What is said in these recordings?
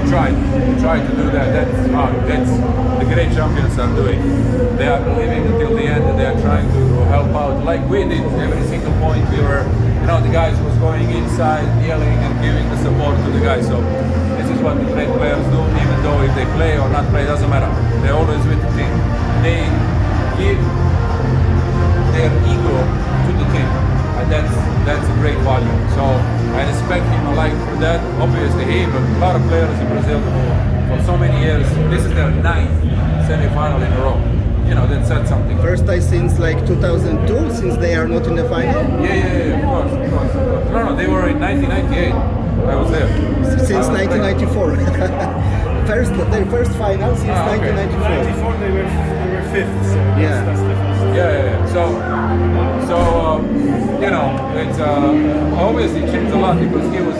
try to do that. That's the great champions are doing. They are believing until the end, and they are trying to help out like we did. Every single point we were, the guys was going inside, yelling and giving the support to the guys. So this is what the great players do, even though if they play or not play, doesn't matter. They're always with the team. They give their ego to the team, and that's a great value. So I respect him alike for that. Obviously he, but a lot of players in Brazil for so many years. This is their 9th semi-final in a row. That said something. First time since like 2002, since they are not in the final? Yeah, of course. No, they were in 1998. I was there. Since 1994. Their first final since 1994. 94 they were fifth. So Yeah. that's the first. Yeah. So it's obviously changed a lot because he was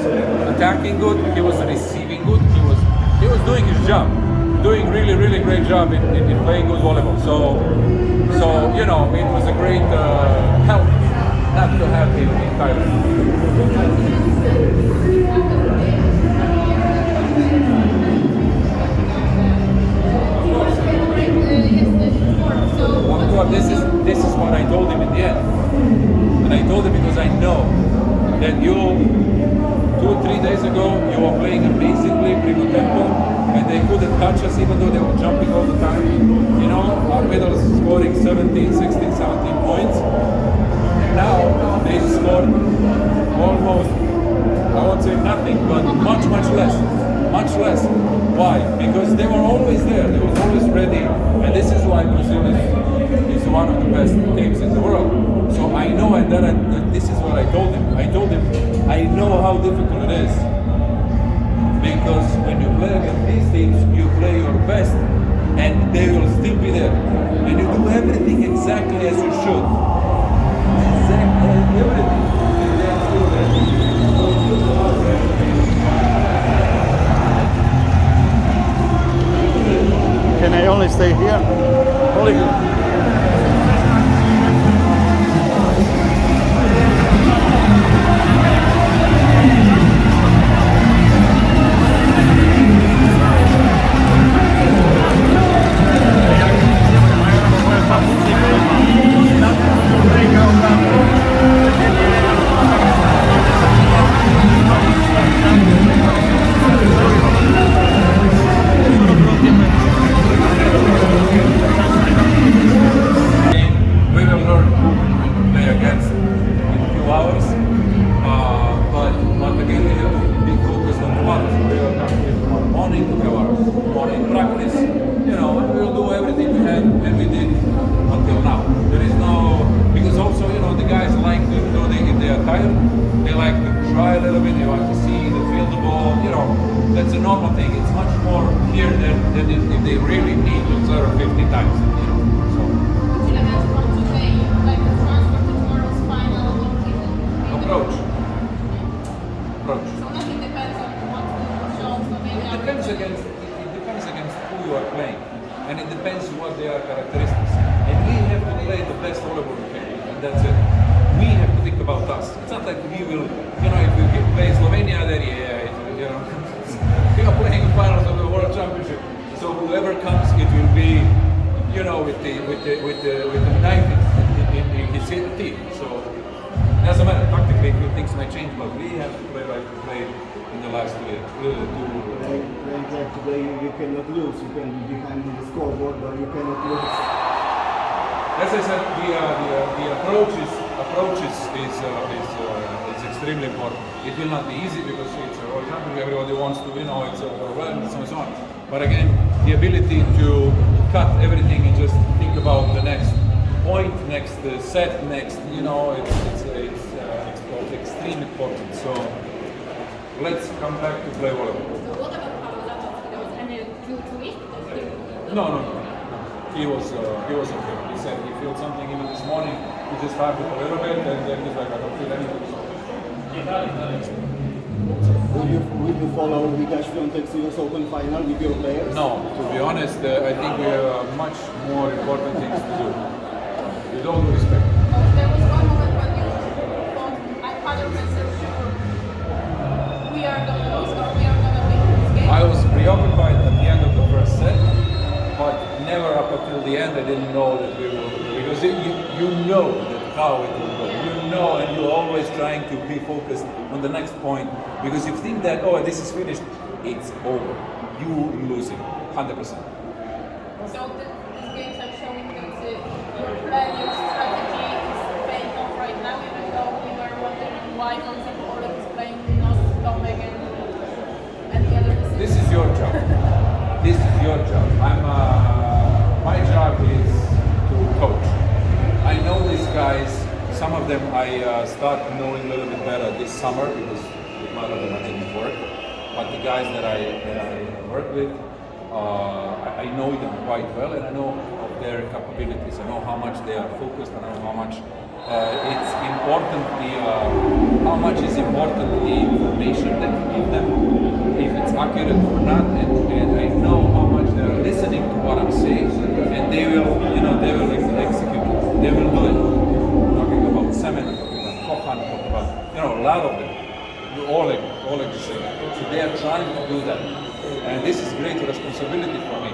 attacking good, he was receiving good, he was doing his job, doing really, really great job in playing good volleyball. So it was a great help not to have him in Thailand. Of course, this is what I told him in the end, and I told him because I know that you 2 or 3 days ago you were playing amazingly, primo tempo, and they couldn't touch us even though they were jumping all the time. Our middles scoring 17, 16, 17 points. Now they scored almost, I won't say nothing, but much less. Much less. Why? Because they were always there. They were always ready, and this is why Brazil is one of the best teams in the world. So I know, and this is what I told him. I told him I know how difficult it is, because when you play against these teams, you play your best, and they will still be there, and you do everything exactly as you should. Exactly everything. And they are still there. Can I only stay here? Only as I said, the approach is extremely important. It will not be easy because it's a world championship. Everybody wants to, it's overwhelming and so on. But again, the ability to cut everything and just think about the next point, next set, next, it's of extreme importance. So let's come back to play volleyball. So what about there was any clue to it? No. He was okay. He said he felt something even this morning. He just started a little bit, and then he's like, I don't feel anything. Will you follow Vikas Fiontek's US Open final with your players? No, to be honest, I think we have much more important things to do. With all due respect. There was one moment when you thought, I had a message, we are going to lose or we are going to win this game. I was the end, I didn't know that we will, because you know that how it will go. You know, and you're always trying to be focused on the next point, because you think that, oh, this is finished, it's over. You losing, 100%. So these games are showing that your plan, your strategy is paying off right now, even though we were wondering why, for example, Oleg is playing not Tomek and the other decisions. This is your job. This is your job. My job is to coach. I know these guys. Some of them I start knowing a little bit better this summer because with one of them I didn't work. But the guys that I work with, I know them quite well, and I know of their capabilities. I know how much they are focused. I know how much it's important. How much is important the information that you give them, if it's accurate or not, and I know how much they are listening to what I'm saying, and they will, they will execute it. They will do it. Talking about Semen, talking about Kohan, talking about, a lot of them. Oleg is saying. So they are trying to do that. And this is great responsibility for me.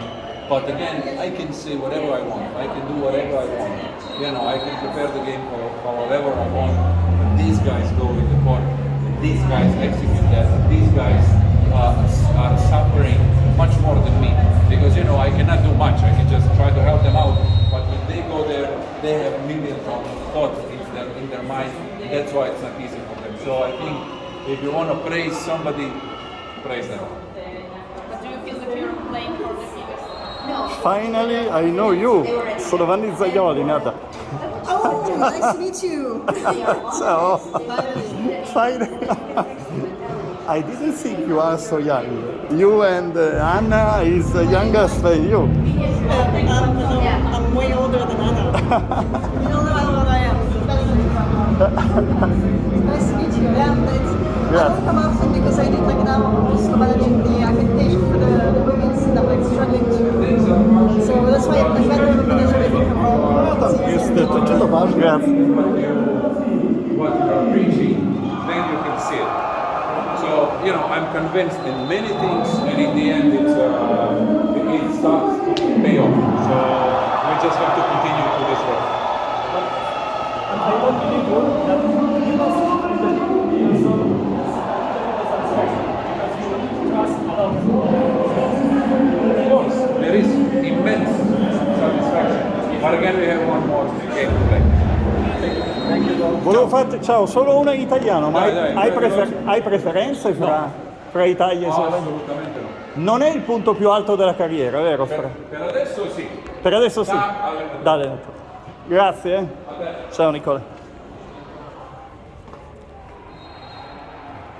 But again, I can say whatever I want. I can do whatever I want. I can prepare the game for however I want. But these guys go in the court. These guys execute that. These guys are suffering much more than me. Because, I cannot do much. I can just try to help them out. But when they go there, they have millions of thoughts in their mind. And that's why it's not easy for them. So I think if you want to praise somebody, praise them. But do you feel that you're playing for the biggest? No. Finally, I know you. Sono Vannizagnoli, nata. Oh, nice to meet you. Ciao. Finally. I didn't think you are so young. You and Anna is youngest than you. I'm way older than Anna. You don't know how old I am. Nice to meet you. I don't come often because I did now also managing the accreditation for the women's and I'm struggling to. So that's why I'm better to manage everything from home. Niestety, czy to wasz gaz? What you're preaching, then you can see it. So, I'm convinced in many things, and in the end, it starts to pay off. So, we just have to continue to this work. I want to leave you that you must be so trust a lot. Of course, there is immense satisfaction. But again, we have one more game to play. Volevo farti, ciao, solo una in italiano, ma Dai, hai preferenze fra Italia e Slovenia? Assolutamente no. Non è il punto più alto della carriera, vero? Per adesso sì. Per adesso sì. Da allenatore. Da allenatore. Grazie. Ciao Nicola.